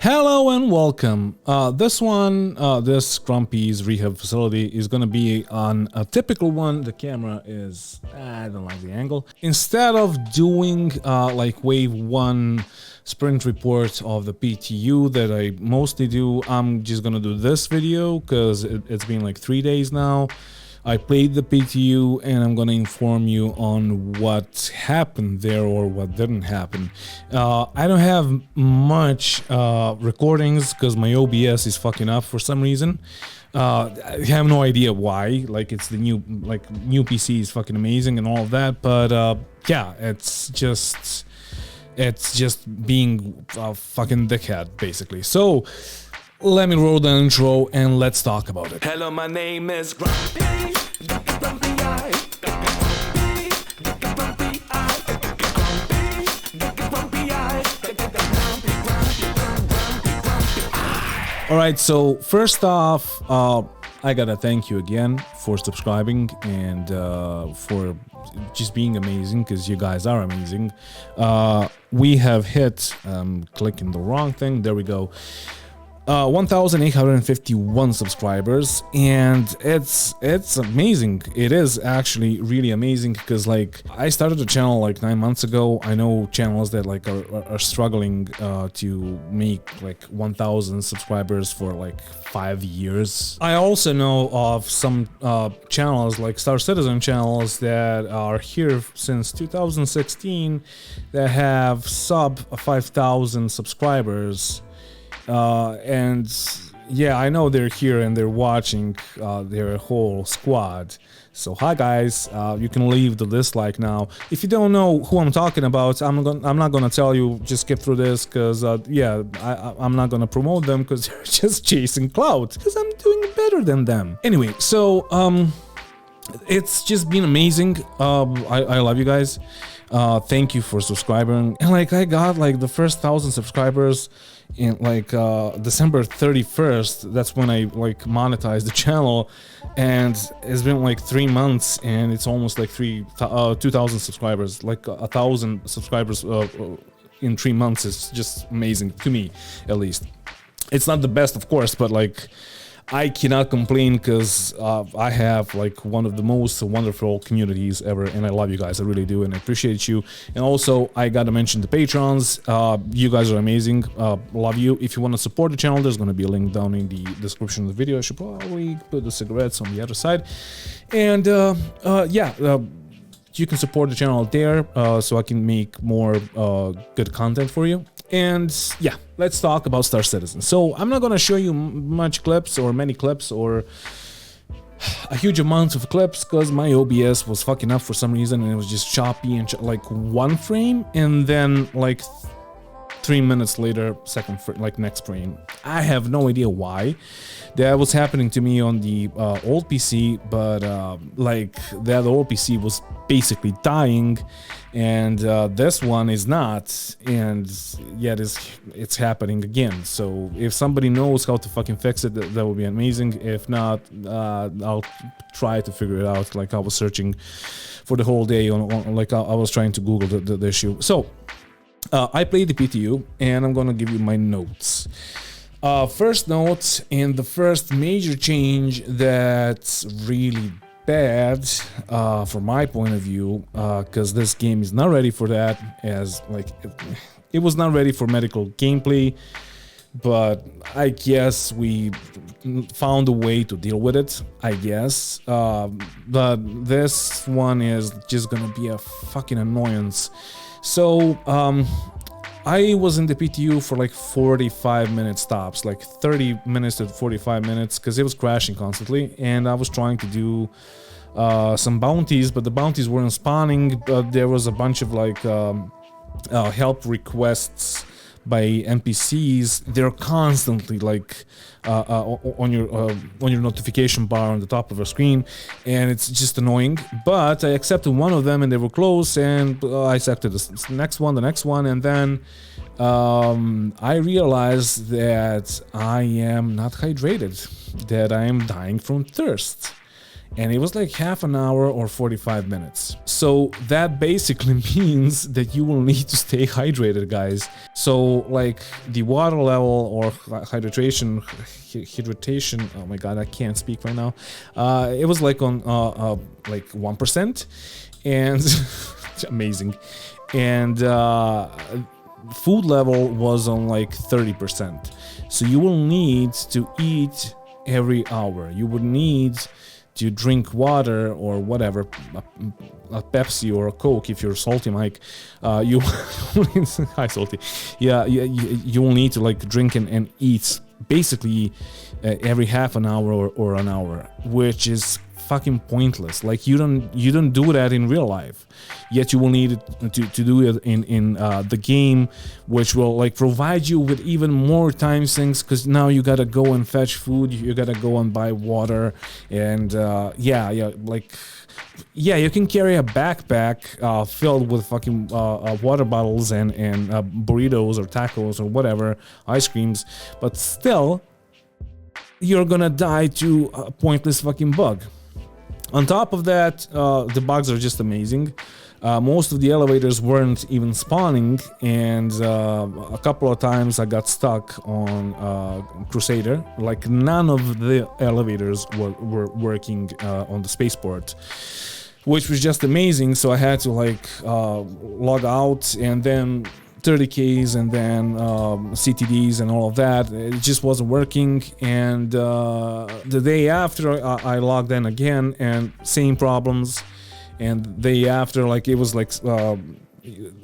Hello and welcome. This Grumpy's Rehab Facility is gonna be on a typical one. The camera is, I don't like the angle. Instead of doing like wave 1 sprint report of the PTU that I mostly do, I'm just gonna do this video because it's been like 3 days now. I played the PTU and I'm gonna inform you on what happened there or what didn't happen. I don't have much recordings because my OBS is fucking up for some reason. I have no idea why. Like, it's the new PC is fucking amazing and all of that, but yeah, it's just being a fucking dickhead basically. So let me roll the intro and let's talk about it. Hello, my name is Grumpy. Alright, so first off, I gotta thank you again for subscribing and for just being amazing, because you guys are amazing. We have hit, clicking the wrong thing, there we go. 1,851 subscribers, and it's amazing. It is actually really amazing because, like, I started the channel like 9 months ago. I know channels that like are struggling to make like 1,000 subscribers for like 5 years. I also know of some channels like Star Citizen channels that are here since 2016 that have sub 5,000 subscribers. And yeah, I know they're here and they're watching their whole squad. So hi guys, you can leave the dislike now. If you don't know who I'm talking about, I'm not gonna tell you. Just skip through this because yeah, I'm not gonna promote them because they're just chasing clout. Because I'm doing better than them. Anyway, so it's just been amazing. I love you guys. Thank you for subscribing. And like, I got like the first 1,000 subscribers in like December 31st. That's when I like monetized the channel, and it's been like 3 months and it's almost like 2,000 subscribers. Like 1,000 subscribers in 3 months is just amazing to me, at least. It's not the best, of course, but like, I cannot complain because I have like one of the most wonderful communities ever, and I love you guys. I really do, and I appreciate you. And also, I gotta mention the patrons. You guys are amazing. Love you. If you want to support the channel, there's gonna be a link down in the description of the video. I should probably put the cigarettes on the other side. And yeah. You can support the channel there so I can make more good content for you. And yeah, let's talk about Star Citizen. So I'm not gonna show you much clips or many clips or a huge amount of clips because my OBS was fucking up for some reason, and it was just choppy and like one frame and then like 3 minutes later, next frame. I have no idea why. That was happening to me on the old PC, but like the old PC was basically dying, and this one is not, and yet it's happening again. So if somebody knows how to fucking fix it, that would be amazing. If not, I'll try to figure it out. Like, I was searching for the whole day on like I was trying to Google the issue. So I played the PTU, and I'm gonna give you my notes. First note, and the first major change that's really bad from my point of view, because this game is not ready for that, as like it was not ready for medical gameplay, but I guess we found a way to deal with it, I guess. But this one is just gonna be a fucking annoyance. So I was in the PTU for like 45-minute stops, like 30 minutes to 45 minutes, because it was crashing constantly, and I was trying to do some bounties, but the bounties weren't spawning. There was a bunch of like help requests by NPCs. They're constantly like on your notification bar on the top of your screen, and it's just annoying. But I accepted one of them and they were close, and I accepted the next one, and then I realized that I am not hydrated, that I am dying from thirst. and it was like half an hour or 45 minutes. So that basically means that you will need to stay hydrated, guys. So like the water level or hydration, oh my god, I can't speak right now. It was like on like 1%, and amazing. And food level was on like 30%. So you will need to eat every hour. You would need to drink water or whatever, a Pepsi or a Coke if you're salty, Mike. You hi salty. Yeah, you will need to like drink and eat basically every half an hour or an hour, which is fucking pointless. Like you don't do that in real life, yet you will need it to do it in the game, which will like provide you with even more time sinks, because now you gotta go and fetch food, you gotta go and buy water, and you can carry a backpack filled with fucking water bottles and burritos or tacos or whatever, ice creams, but still you're gonna die to a pointless fucking bug. On top of that, the bugs are just amazing. Most of the elevators weren't even spawning, and a couple of times I got stuck on Crusader. Like none of the elevators were working on the spaceport, which was just amazing. So I had to like log out and then 30Ks and then CTDs and all of that. It just wasn't working, and the day after I logged in again and same problems, and the day after like it was like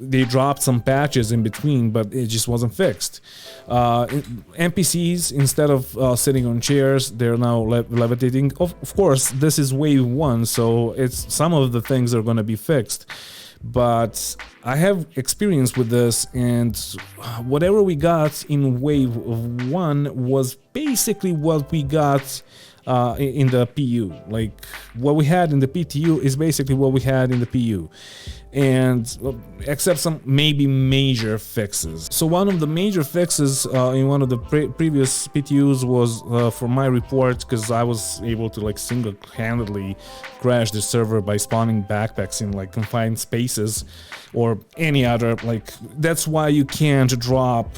they dropped some patches in between, but it just wasn't fixed. NPCs, instead of sitting on chairs, they're now levitating. Of course, this is wave 1, so it's some of the things are going to be fixed. But I have experience with this, and whatever we got in wave 1 was basically what we got in the PU. Like what we had in the PTU is basically what we had in the PU, and except some maybe major fixes. So one of the major fixes in one of the previous PTUs was for my report, because I was able to like single-handedly crash the server by spawning backpacks in like confined spaces or any other, like that's why you can't drop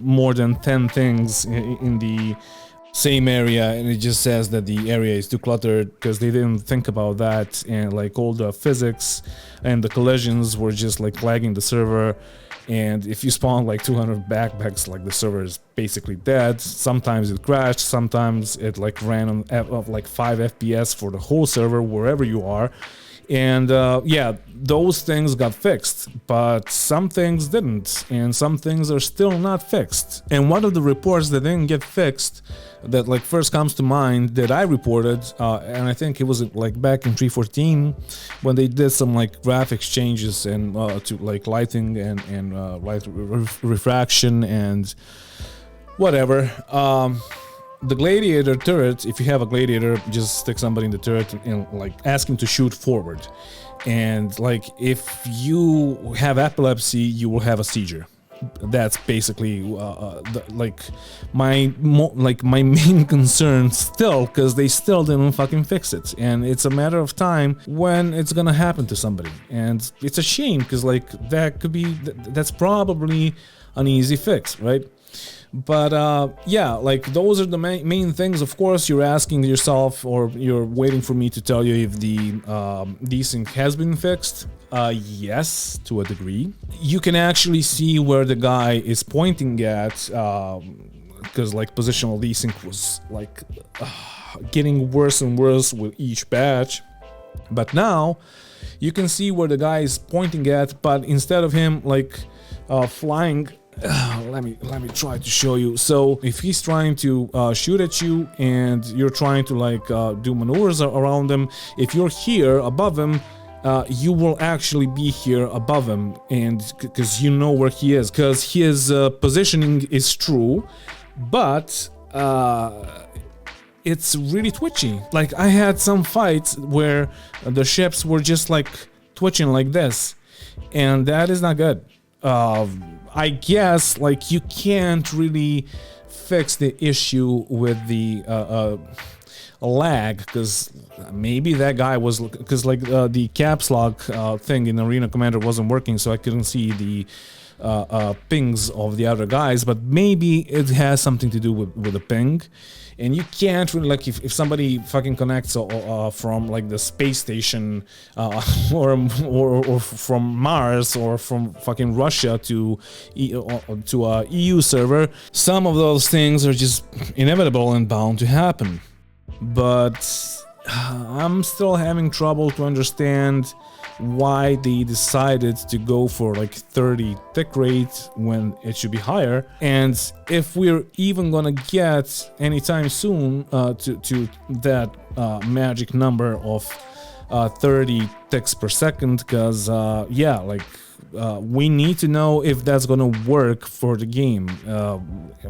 more than 10 things in the same area, and it just says that the area is too cluttered because they didn't think about that, and like all the physics and the collisions were just like lagging the server. And if you spawn like 200 backpacks, like the server is basically dead. Sometimes it crashed, sometimes it like ran on like 5 FPS for the whole server wherever you are. And yeah, those things got fixed, but some things didn't, and some things are still not fixed. And one of the reports that didn't get fixed, that like first comes to mind, that I reported, and I think it was like back in 3.14 when they did some like graphics changes and to like lighting and light refraction and whatever. The gladiator turret, if you have a gladiator, just stick somebody in the turret and like ask him to shoot forward. And like if you have epilepsy, you will have a seizure. That's basically my main concern still, because they still didn't fucking fix it, and it's a matter of time when it's gonna happen to somebody. And it's a shame, because like that's probably an easy fix, right? But yeah, like those are the main things. Of course, you're asking yourself, or you're waiting for me to tell you if the desync has been fixed. Yes, to a degree. You can actually see where the guy is pointing at, because like positional desync was like getting worse and worse with each patch. But now you can see where the guy is pointing at, but instead of him like flying, let me try to show you. So if he's trying to shoot at you and you're trying to like do maneuvers around him, if you're here above him, you will actually be here above him, and because you know where he is, because his positioning is true, but it's really twitchy. Like I had some fights where the ships were just like twitching like this, and that is not good. I guess like you can't really fix the issue with the lag, because maybe that guy was, because like the caps lock thing in Arena Commander wasn't working, so I couldn't see the pings of the other guys, but maybe it has something to do with the ping. And you can't really, like, if somebody fucking connects from like the space station or from Mars or from fucking Russia to a EU server, some of those things are just inevitable and bound to happen. But I'm still having trouble to understand why they decided to go for like 30 tick rate when it should be higher, and if we're even gonna get anytime soon to that magic number of 30 ticks per second, because yeah, like we need to know if that's gonna work for the game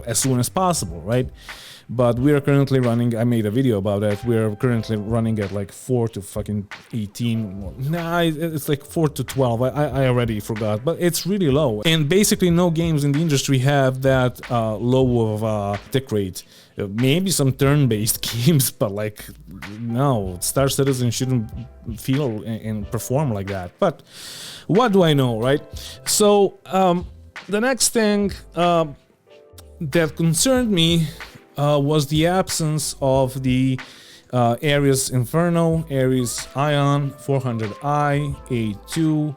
as soon as possible, right? But we are currently running, I made a video about that, we're currently running at like 4 to fucking 18, nah, it's like 4 to 12, I already forgot, but it's really low. And basically no games in the industry have that low of tick rate. Maybe some turn-based games, but like, no, Star Citizen shouldn't feel and perform like that. But what do I know, right? So, the next thing that concerned me was the absence of the Ares Inferno, Ares Ion, 400i, A2,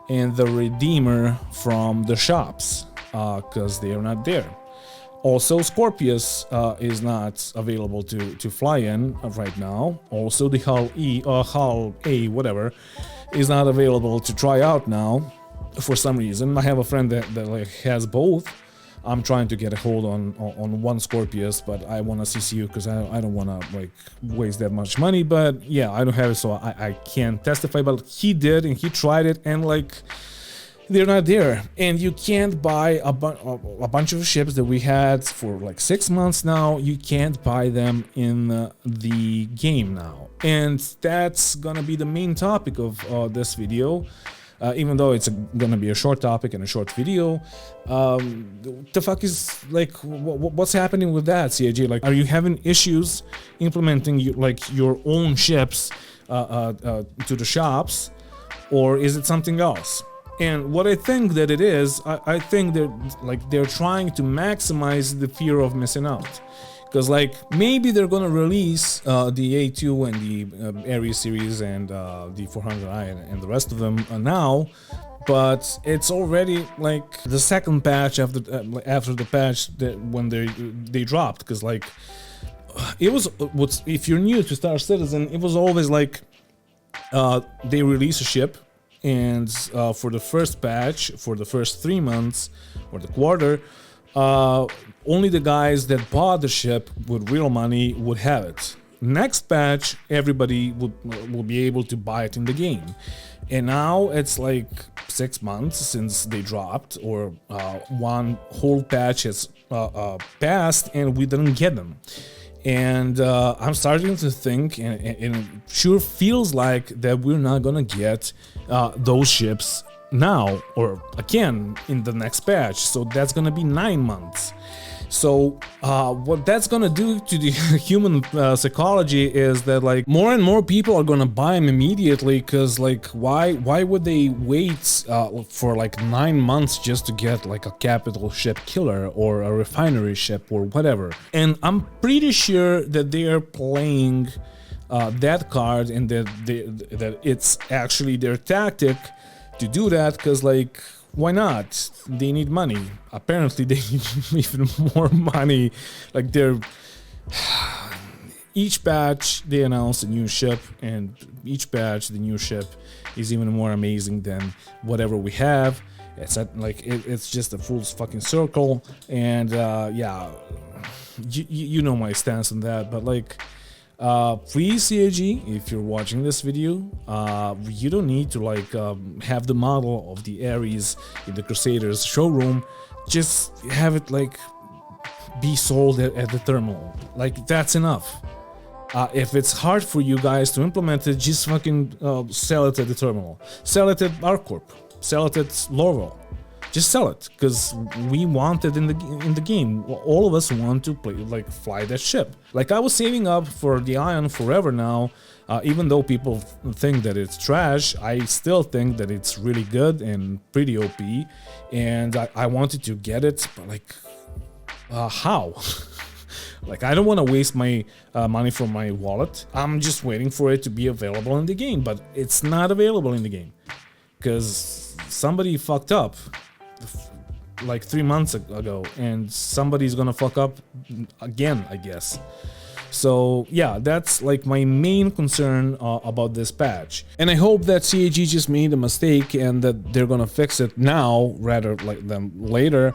and the Redeemer from the shops, because they are not there. Also, Scorpius is not available to fly in right now. Also, the Hull A, whatever, is not available to try out now for some reason. I have a friend that like has both. I'm trying to get a hold on one Scorpius, but I want a CCU because I don't want to like waste that much money. But yeah, I don't have it, so I can't testify. But he did, and he tried it, and like they're not there. And you can't buy a bunch of ships that we had for like 6 months now. You can't buy them in the game now, and that's gonna be the main topic of this video. Even though it's gonna be a short topic and a short video, the fuck is like, what's happening with that, CIG? Like, are you having issues implementing your own ships to the shops, or is it something else? And what I think that it is, I think they're trying to maximize the fear of missing out. Because like maybe they're gonna release the A2 and the Ares series and the 400i and the rest of them now, but it's already like the second patch after the patch that when they dropped. Because like it was if you're new to Star Citizen, it was always like they release a ship, and for the first patch, for the first 3 months or the quarter, only the guys that bought the ship with real money would have it. Next patch, everybody will be able to buy it in the game. And now it's like 6 months since they dropped, or one whole patch has passed and we didn't get them. And I'm starting to think, and it sure feels like that we're not gonna get those ships now, or again in the next patch. So that's gonna be 9 months. So what that's gonna do to the human psychology is that like more and more people are gonna buy them immediately, because like why would they wait for like 9 months just to get like a capital ship killer or a refinery ship or whatever? And I'm pretty sure that they are playing that card, and that it's actually their tactic to do that, because like why not? They need money. Apparently they need even more money. Like they're each batch they announce a new ship, and each batch the new ship is even more amazing than whatever we have. It's it's just a full fucking circle. And yeah, you know my stance on that. But like please, CAG, if you're watching this video, you don't need to like have the model of the Ares in the Crusaders showroom. Just have it like be sold at the terminal. Like that's enough. If it's hard for you guys to implement it, just fucking sell it at the terminal. Sell it at ArcCorp. Sell it at Lorville. just sell it, because we want it in the game. All of us want to play, like, fly that ship. Like, I was saving up for the Ion forever now. Even though people think that it's trash, I still think that it's really good and pretty OP, and I wanted to get it, but like, how? Like, I don't want to waste my money from my wallet. I'm just waiting for it to be available in the game, but it's not available in the game because somebody fucked up like 3 months ago, and somebody's gonna fuck up again, I guess. So yeah, that's like my main concern about this patch. And I hope that CAG just made a mistake and that they're gonna fix it now rather than later,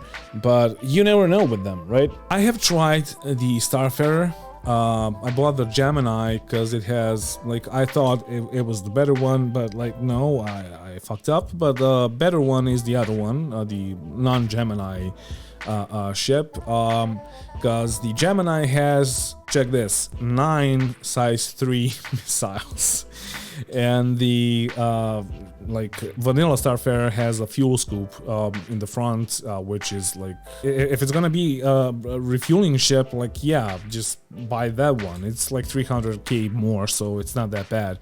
but you never know with them, right? I have tried the Starfarer. I bought the Gemini because it has, like, I thought it was the better one, but like, no, I fucked up. But the better one is the other one, the non-Gemini ship, because the Gemini has, check this, 9 size 3 missiles, and the like vanilla Starfarer has a fuel scoop in the front, which is like, if it's gonna be a refueling ship, like, yeah, just buy that one. It's like 300k more, so it's not that bad.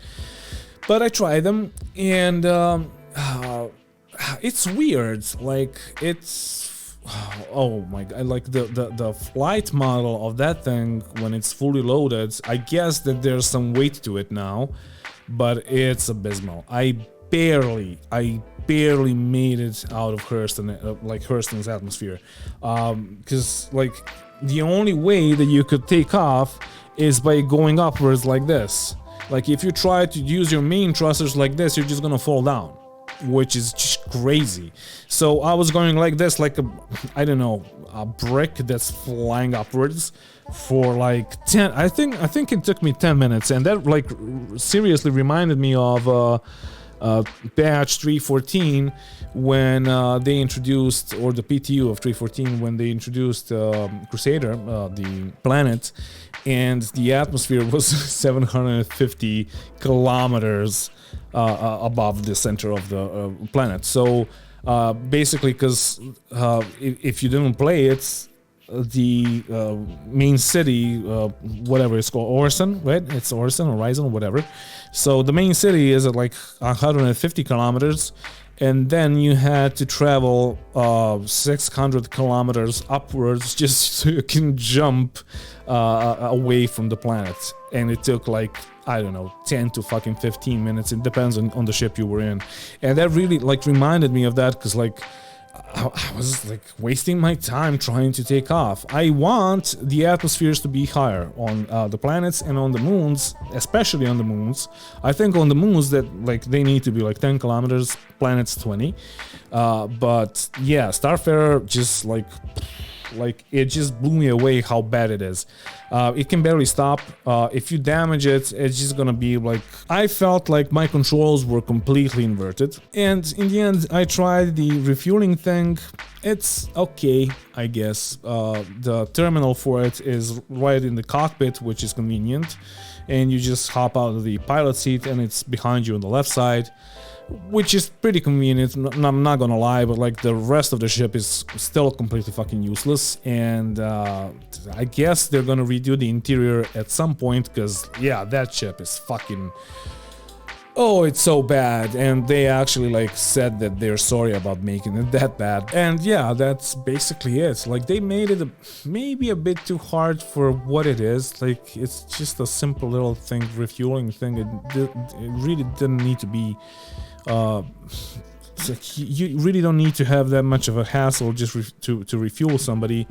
But I tried them, and it's weird. Like, it's, oh my god, like the flight model of that thing when it's fully loaded, I guess that there's some weight to it now, but it's abysmal. I barely made it out of Hurston's atmosphere, because like the only way that you could take off is by going upwards like this. Like, if you try to use your main thrusters like this, you're just gonna fall down, which is just crazy. So I was going like this, like I don't know, a brick that's flying upwards for like 10, I think it took me 10 minutes, and that like seriously reminded me of patch 3.14 when they introduced, or the PTU of 3.14 when they introduced Crusader, the planet, and the atmosphere was 750 kilometers above the center of the planet. So basically, because if you didn't play it, the main city, whatever it's called, Orison, right? It's Orison, Horizon, whatever. So the main city is at like 150 kilometers, and then you had to travel 600 kilometers upwards just so you can jump away from the planet. And it took like, I don't know, 10 to fucking 15 minutes. It depends on the ship you were in. And that really like reminded me of that, because like I was like wasting my time trying to take off. I want the atmospheres to be higher on the planets and on the moons, especially on the moons. I think on the moons that like they need to be like 10 kilometers, planets 20. But yeah, Starfarer just like it just blew me away how bad it is. It can barely stop. If you damage it, it's just gonna be like, I felt like my controls were completely inverted. And in the end, I tried the refueling thing. It's okay, I guess. The terminal for it is right in the cockpit, which is convenient. And you just hop out of the pilot seat and it's behind you on the left side, which is pretty convenient. I'm not gonna lie, but like the rest of the ship is still completely fucking useless. And I guess they're gonna redo the interior at some point, because yeah, that ship is fucking, oh, it's so bad. And they actually like said that they're sorry about making it that bad. And yeah, that's basically it. Like, they made it maybe a bit too hard for what it is. Like, it's just a simple little thing, refueling thing. It really didn't need to be. You really don't need to have that much of a hassle just to refuel somebody,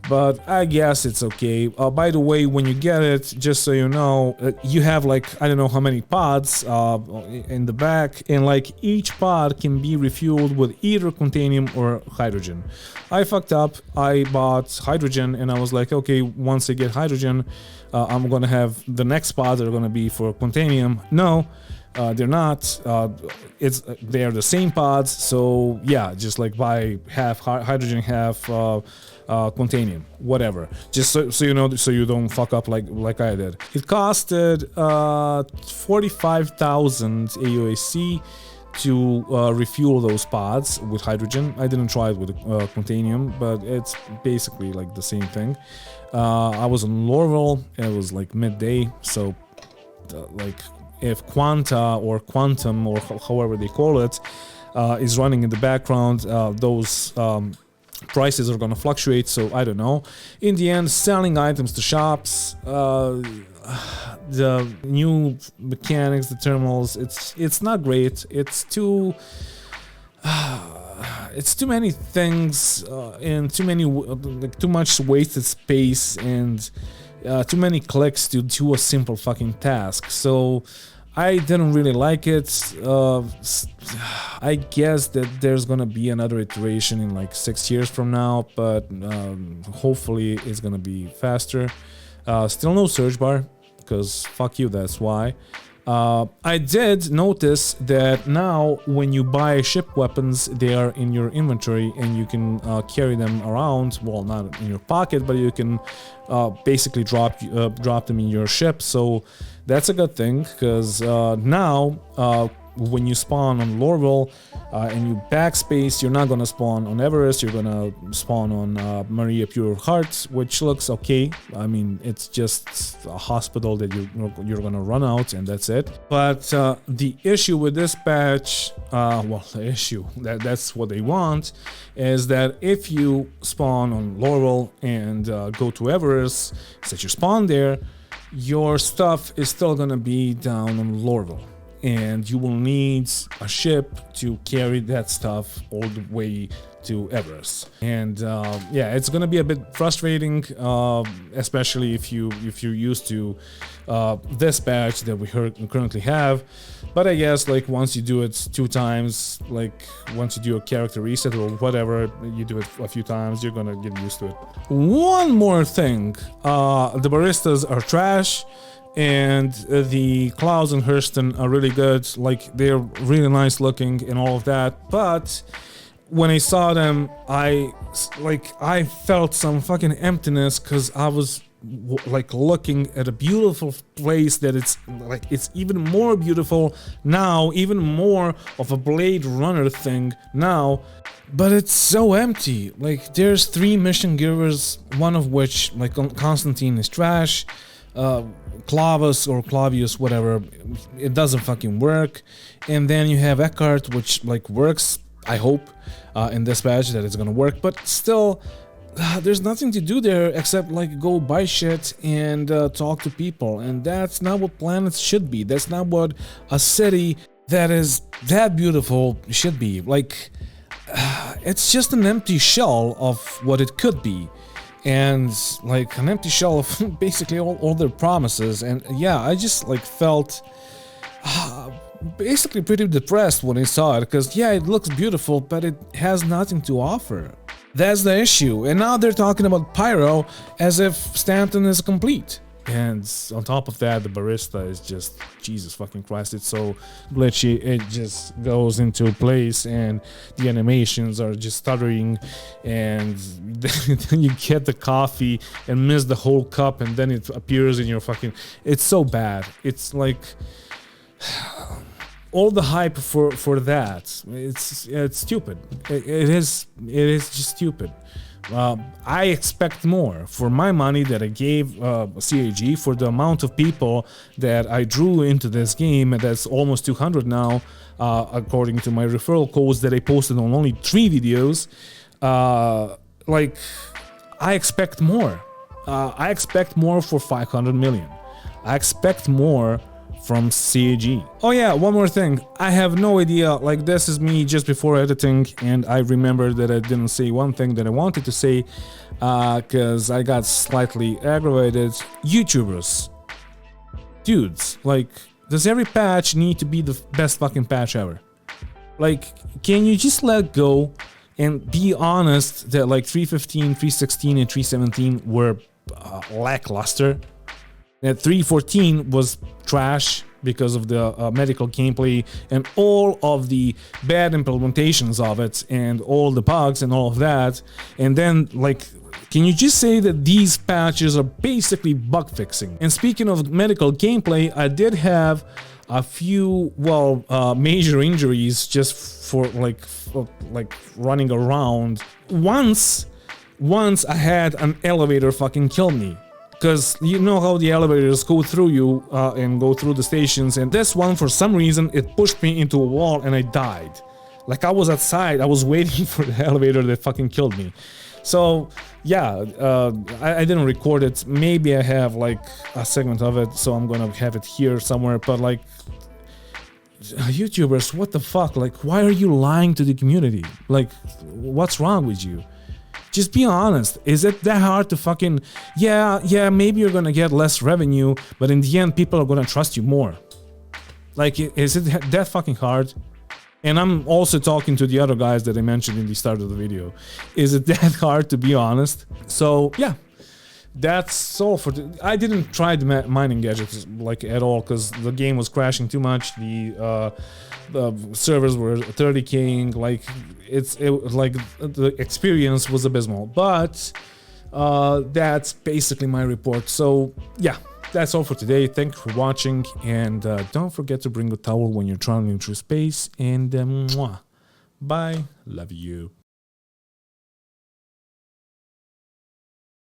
but I guess it's okay. By the way, when you get it, just so you know, you have like, I don't know how many pods in the back, and like each pod can be refueled with either Contanium or hydrogen. I fucked up. I bought hydrogen, and I was like, okay, once I get hydrogen, I'm gonna have the next pods are gonna be for Contanium. No. They're not. They're the same pods. So yeah, just like buy half hydrogen, half Contanium, whatever. Just so you know, so you don't fuck up like I did. It costed 45,000 AUAC. to refuel those pods with hydrogen. I didn't try it with Quantanium, but it's basically like the same thing. I was in Lorville, it was like midday, so like if Quanta or Quantum or however they call it is running in the background, those prices are gonna fluctuate, so I don't know. In the end, selling items to shops, the new mechanics, the terminals, it's not great. It's too many things and too much wasted space and too many clicks to do a simple fucking task. So I didn't really like it. I guess that there's gonna be another iteration in like 6 years from now, but hopefully it's gonna be faster. Still no search bar, because fuck you, that's why. I did notice that now when you buy ship weapons, they are in your inventory and you can carry them around. Well, not in your pocket, but you can basically drop them in your ship. So that's a good thing, because now when you spawn on Lorville and you backspace, you're not gonna spawn on Everest, you're gonna spawn on Maria Pure Heart, which looks okay. I mean, it's just a hospital that you're gonna run out and that's it. But the issue with this patch, well, the issue, that's what they want, is that if you spawn on Laurel and go to Everest, set your spawn there, your stuff is still gonna be down on Laurel. And you will need a ship to carry that stuff all the way to Everest. And yeah, it's gonna be a bit frustrating, especially if you're used to this patch that we currently have. But I guess like once you do it 2 times, like once you do a character reset or whatever, you do it a few times, you're gonna get used to it. One more thing, the baristas are trash. And the clouds in Hurston are really good, like they're really nice looking and all of that, but when I saw them, I felt some fucking emptiness, because I was like looking at a beautiful place that it's even more beautiful now, even more of a Blade Runner thing now, but it's so empty. Like there's 3 mission givers, one of which, like Constantine, is trash. Clavis or Clavius, whatever, it doesn't fucking work. And then you have Eckhart, which like works, I hope, in this patch that it's gonna work, but still there's nothing to do there except like go buy shit and talk to people, and that's not what planets should be. That's not what a city that is that beautiful should be. Like it's just an empty shell of what it could be. And like an empty shell of basically all their promises. And yeah, I just like felt basically pretty depressed when I saw it, because yeah, it looks beautiful, but it has nothing to offer. That's the issue. And now they're talking about Pyro as if Stanton is complete. And on top of that, the barista is just, Jesus fucking Christ, it's so glitchy. It just goes into place and the animations are just stuttering, and then you get the coffee and miss the whole cup, and then it appears in your fucking... It's so bad. It's like... all the hype for that, it's stupid. It is just stupid. I expect more for my money that I gave CAG, for the amount of people that I drew into this game, and that's almost 200 now, according to my referral codes that I posted on only 3 videos. Like, I expect more. I expect more for 500 million. I expect more from CAG. Oh yeah, one more thing. I have no idea, like this is me just before editing, and I remember that I didn't say one thing that I wanted to say, cause I got slightly aggravated. YouTubers. Dudes, like, does every patch need to be the best fucking patch ever? Like, can you just let go and be honest that like 3.15, 3.16 and 3.17 were lackluster? That 3.14 was trash because of the medical gameplay and all of the bad implementations of it and all the bugs and all of that. And then, like, can you just say that these patches are basically bug fixing? And speaking of medical gameplay, I did have a few major injuries just for like running around. Once I had an elevator fucking kill me. Because you know how the elevators go through you and go through the stations, and this one, for some reason, it pushed me into a wall and I died. Like, I was outside, I was waiting for the elevator that fucking killed me. So yeah, I didn't record it. Maybe I have like a segment of it, so I'm gonna have it here somewhere. But like, YouTubers, what the fuck? Like, why are you lying to the community? Like, what's wrong with you? Just be honest. Is it that hard to fucking... Yeah, maybe you're gonna get less revenue, but in the end, people are gonna trust you more. Like, is it that fucking hard? And I'm also talking to the other guys that I mentioned in the start of the video. Is it that hard, to be honest? So, yeah. That's all for I didn't try the mining gadgets like at all, because the game was crashing too much. The servers were 30K'ing, like like the experience was abysmal. But that's basically my report. So yeah, that's all for today. Thank you for watching, and don't forget to bring a towel when you're traveling through space. And bye, love you.